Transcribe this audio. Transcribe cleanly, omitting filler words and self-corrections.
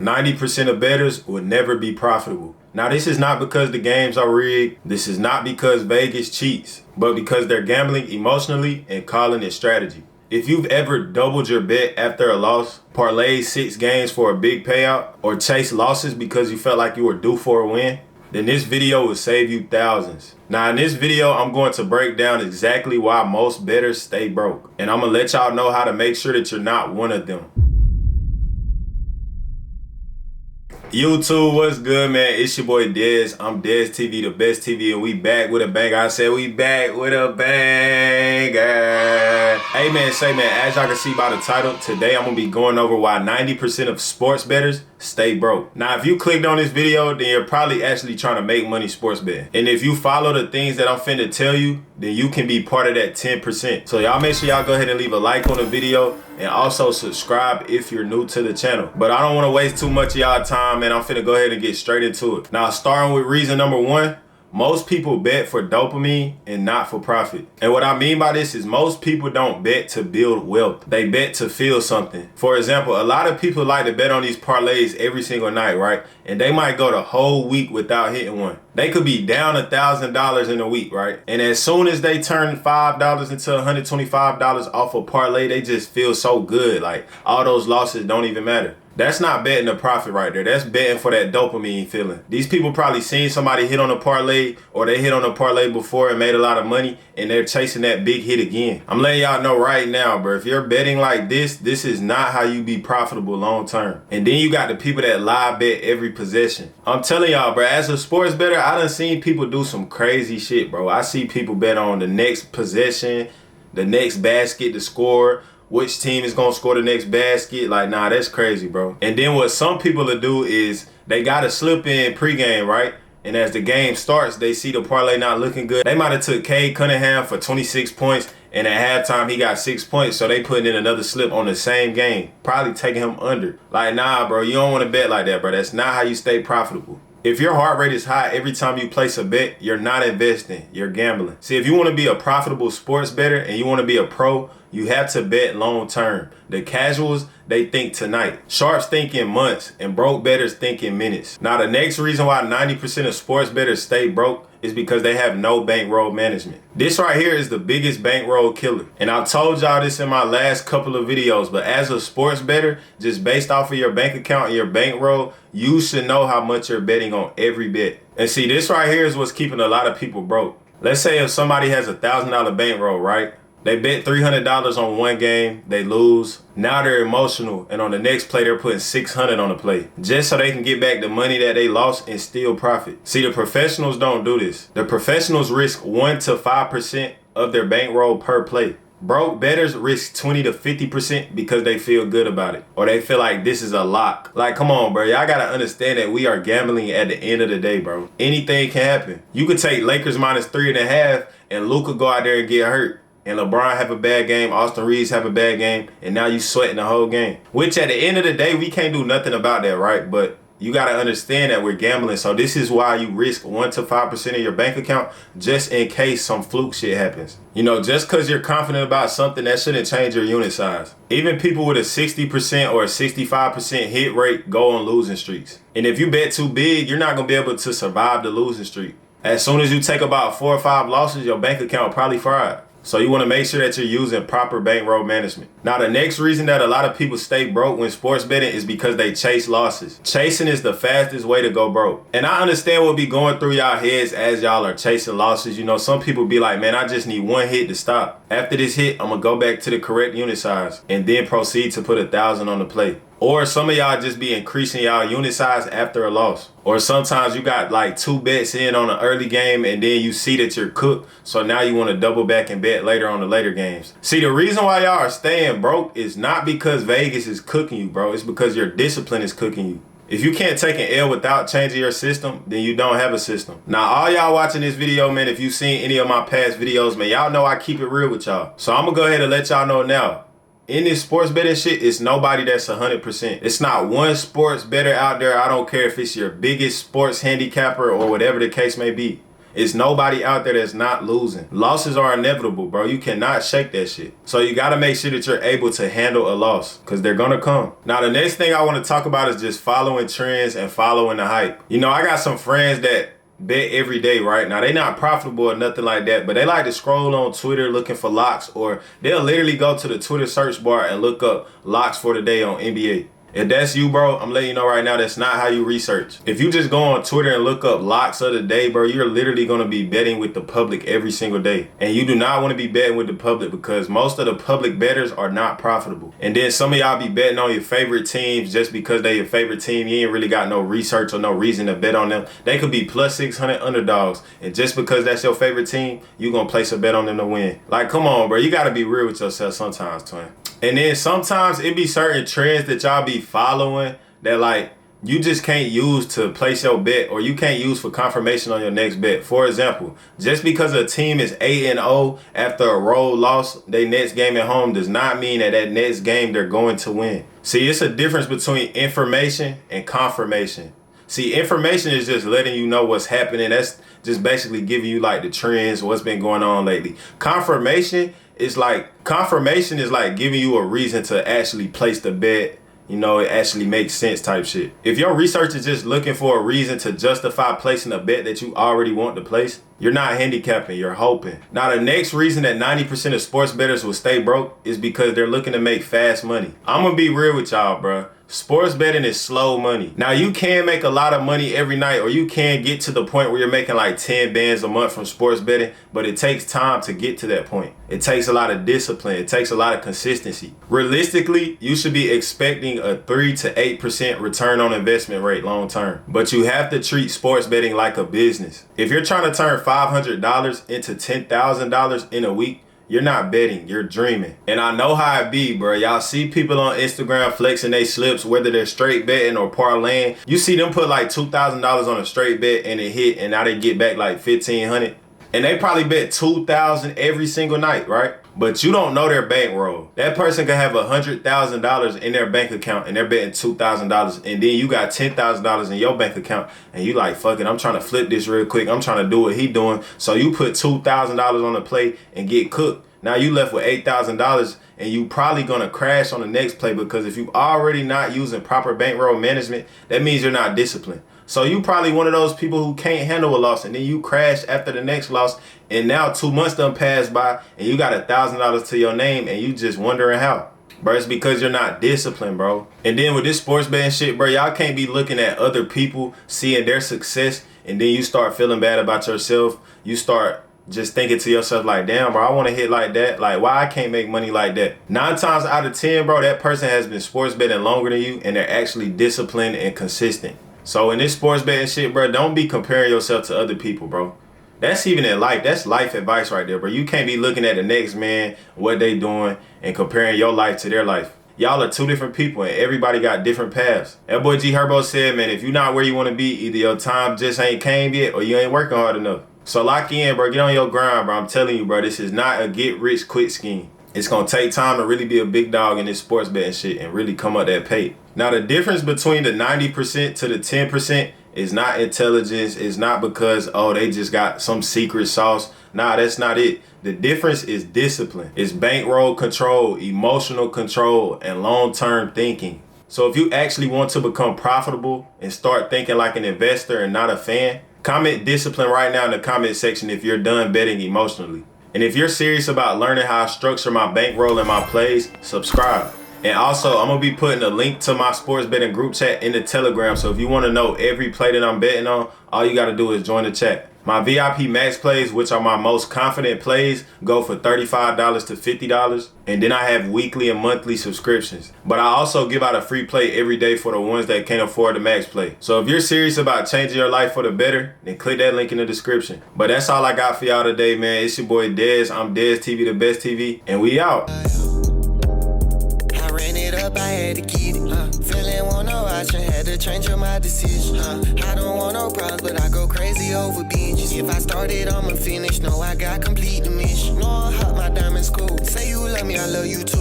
90% of bettors will never be profitable. Now, this is not because the games are rigged. This is not because Vegas cheats, but because they're gambling emotionally and calling it strategy. If you've ever doubled your bet after a loss, parlayed 6 games for a big payout, or chased losses because you felt like you were due for a win, then this video will save you thousands. Now, in this video, I'm going to break down exactly why most bettors stay broke. And I'm gonna let y'all know how to make sure that you're not one of them. YouTube, what's good, man? It's your boy Dez. I'm Dez TV, the best TV, and we back with a banger. I said we back with a banger. Hey man, as y'all can see by the title, today I'm gonna be going over why 90% of sports bettors stay broke. Now, if you clicked on this video, then you're probably actually trying to make money sports betting. And if you follow the things that I'm finna tell you, then you can be part of that 10%. So y'all make sure y'all go ahead and leave a like on the video and also subscribe if you're new to the channel. But I don't want to waste too much of y'all time, man. I'm finna go ahead and get straight into it. Now, starting with reason number 1, most people bet for dopamine and not for profit. And what I mean by this is most people don't bet to build wealth. They bet to feel something. For example, a lot of people like to bet on these parlays every single night, right? And they might go the whole week without hitting one. They could be down $1,000 in a week, right? And as soon as they turn $5 into $125 off a parlay, they just feel so good. Like all those losses don't even matter. That's not betting a profit right there. That's betting for that dopamine feeling. These people probably seen somebody hit on a parlay, or they hit on a parlay before and made a lot of money, and they're chasing that big hit again. I'm letting y'all know right now, bro, if you're betting like this is not how you be profitable long term. And then you got the people that live bet every possession. I'm telling y'all, bro, as a sports bettor, I done seen people do some crazy shit, bro. I see people bet on the next possession, the next basket to score, which team is gonna score the next basket. Like, nah, that's crazy, bro. And then what some people will do is they gotta slip in pregame, right? And as the game starts, they see the parlay not looking good. They might have took Cade Cunningham for 26 points, and at halftime he got 6 points, so they putting in another slip on the same game, probably taking him under. Like, nah, bro, you don't want to bet like that, bro. That's not how you stay profitable. If your heart rate is high every time you place a bet, you're not investing, you're gambling. See, if you want to be a profitable sports bettor and you want to be a pro, you have to bet long term. The casuals, they think tonight. Sharps think in months, and broke bettors think in minutes. Now, the next reason why 90% of sports bettors stay broke is because they have no bankroll management. This right here is the biggest bankroll killer. And I've told y'all this in my last couple of videos, but as a sports bettor, just based off of your bank account and your bankroll, you should know how much you're betting on every bet. And see, this right here is what's keeping a lot of people broke. Let's say if somebody has $1,000 bankroll, right? They bet $300 on one game, they lose. Now they're emotional, and on the next play, they're putting $600 on the play, just so they can get back the money that they lost and still profit. See, the professionals don't do this. The professionals risk 1 to 5% of their bankroll per play. Broke bettors risk 20 to 50% because they feel good about it, or they feel like this is a lock. Like, come on, bro. Y'all gotta understand that we are gambling at the end of the day, bro. Anything can happen. You could take Lakers minus 3.5, and Luka go out there and get hurt. And LeBron have a bad game, Austin Reeves have a bad game, and now you sweating the whole game. Which at the end of the day, we can't do nothing about that, right? But you gotta understand that we're gambling. So this is why you risk 1 to 5% of your bank account just in case some fluke shit happens. You know, just because you're confident about something, that shouldn't change your unit size. Even people with a 60% or a 65% hit rate go on losing streaks. And if you bet too big, you're not gonna be able to survive the losing streak. As soon as you take about 4 or 5 losses, your bank account probably fried. So you want to make sure that you're using proper bankroll management. Now, the next reason that a lot of people stay broke when sports betting is because they chase losses. Chasing is the fastest way to go broke. And I understand what be going through y'all heads as y'all are chasing losses. You know, some people be like, man, I just need one hit to stop. After this hit, I'm going to go back to the correct unit size and then proceed to put 1,000 on the play. Or some of y'all just be increasing y'all unit size after a loss. Or sometimes you got like 2 bets in on an early game and then you see that you're cooked. So now you want to double back and bet later on the later games. See, the reason why y'all are staying broke is not because Vegas is cooking you, bro. It's because your discipline is cooking you. If you can't take an L without changing your system, then you don't have a system. Now, all y'all watching this video, man, if you've seen any of my past videos, man, y'all know I keep it real with y'all. So I'm going to go ahead and let y'all know now. In this sports betting shit, it's nobody that's 100%. It's not one sports bettor out there. I don't care if it's your biggest sports handicapper or whatever the case may be. It's nobody out there that's not losing. Losses are inevitable, bro. You cannot shake that shit. So you gotta make sure that you're able to handle a loss, because they're gonna come. Now, the next thing I want to talk about is just following trends and following the hype. You know, I got some friends that bet every day, right? Now, they not profitable or nothing like that, but they like to scroll on Twitter looking for locks, or they'll literally go to the Twitter search bar and look up locks for the day on NBA. If that's you, bro, I'm letting you know right now, that's not how you research. If you just go on Twitter and look up locks of the day, bro, you're literally going to be betting with the public every single day. And you do not want to be betting with the public, because most of the public bettors are not profitable. And then some of y'all be betting on your favorite teams just because they your favorite team. You ain't really got no research or no reason to bet on them. They could be plus 600 underdogs. And just because that's your favorite team, you going to place a bet on them to win. Like, come on, bro. You got to be real with yourself sometimes, twin. And then sometimes it be certain trends that y'all be following that, like, you just can't use to place your bet, or you can't use for confirmation on your next bet. For example, just because a team is 8-0 after a road loss, they next game at home, does not mean that that next game they're going to win. See, it's a difference between information and confirmation. See, information is just letting you know what's happening. That's just basically giving you like the trends, what's been going on lately. Confirmation is like giving you a reason to actually place the bet. You know, it actually makes sense type shit. If your research is just looking for a reason to justify placing a bet that you already want to place, you're not handicapping, you're hoping. Now, the next reason that 90% of sports bettors will stay broke is because they're looking to make fast money. I'm gonna be real with y'all, bro. Sports betting is slow money. Now, you can make a lot of money every night, or you can get to the point where you're making like 10 bands a month from sports betting, but it takes time to get to that point. It takes a lot of discipline. It takes a lot of consistency. Realistically, you should be expecting a 3 to 8% return on investment rate long term. But you have to treat sports betting like a business. If you're trying to turn $500 into $10,000 in a week, you're not betting, you're dreaming. And I know how it be, bro. Y'all see people on Instagram flexing they slips, whether they're straight betting or parlaying. You see them put like $2,000 on a straight bet and it hit, and now they get back like $1,500. And they probably bet $2,000 every single night, right? But you don't know their bankroll. That person could have $100,000 in their bank account and they're betting $2,000, and then you got $10,000 in your bank account and you like, fuck it, I'm trying to flip this real quick. I'm trying to do what he doing. So you put $2,000 on the play and get cooked. Now you left with $8,000, and you probably gonna crash on the next play, because if you already not using proper bankroll management, that means you're not disciplined. So you probably one of those people who can't handle a loss, and then you crash after the next loss, and now 2 months done passed by and you got $1,000 to your name and you just wondering how. Bro, it's because you're not disciplined, bro. And then with this sports betting shit, bro, y'all can't be looking at other people, seeing their success, and then you start feeling bad about yourself. You start just thinking to yourself like, damn, bro, I want to hit like that. Like, why I can't make money like that? 9 times out of 10, bro, that person has been sports betting longer than you, and they're actually disciplined and consistent. So in this sports betting shit, bro, don't be comparing yourself to other people, bro. That's even in life. That's life advice right there, bro. You can't be looking at the next man, what they doing, and comparing your life to their life. Y'all are 2 different people, and everybody got different paths. That boy G Herbo said, man, if you're not where you want to be, either your time just ain't came yet, or you ain't working hard enough. So lock in, bro. Get on your grind, bro. I'm telling you, bro, this is not a get-rich-quick scheme. It's going to take time to really be a big dog in this sports betting shit and really come up that pay. Now, the difference between the 90% to the 10% is not intelligence. It's not because, oh, they just got some secret sauce. Nah, that's not it. The difference is discipline. It's bankroll control, emotional control, and long-term thinking. So if you actually want to become profitable and start thinking like an investor and not a fan, comment discipline right now in the comment section if you're done betting emotionally. And if you're serious about learning how I structure my bankroll and my plays, subscribe. And also, I'm going to be putting a link to my sports betting group chat in the Telegram. So if you want to know every play that I'm betting on, all you got to do is join the chat. My VIP max plays, which are my most confident plays, go for $35 to $50. And then I have weekly and monthly subscriptions. But I also give out a free play every day for the ones that can't afford the max play. So if you're serious about changing your life for the better, then click that link in the description. But that's all I got for y'all today, man. It's your boy Dez. I'm Dez TV, the best TV. And we out. I had to get it. Feeling wanna watch and had to change up my decision. I don't want no problems, but I go crazy over binges. If I started, I'ma finish. No, I got complete the mission. No, I hot my diamond school. Say you love me, I love you too.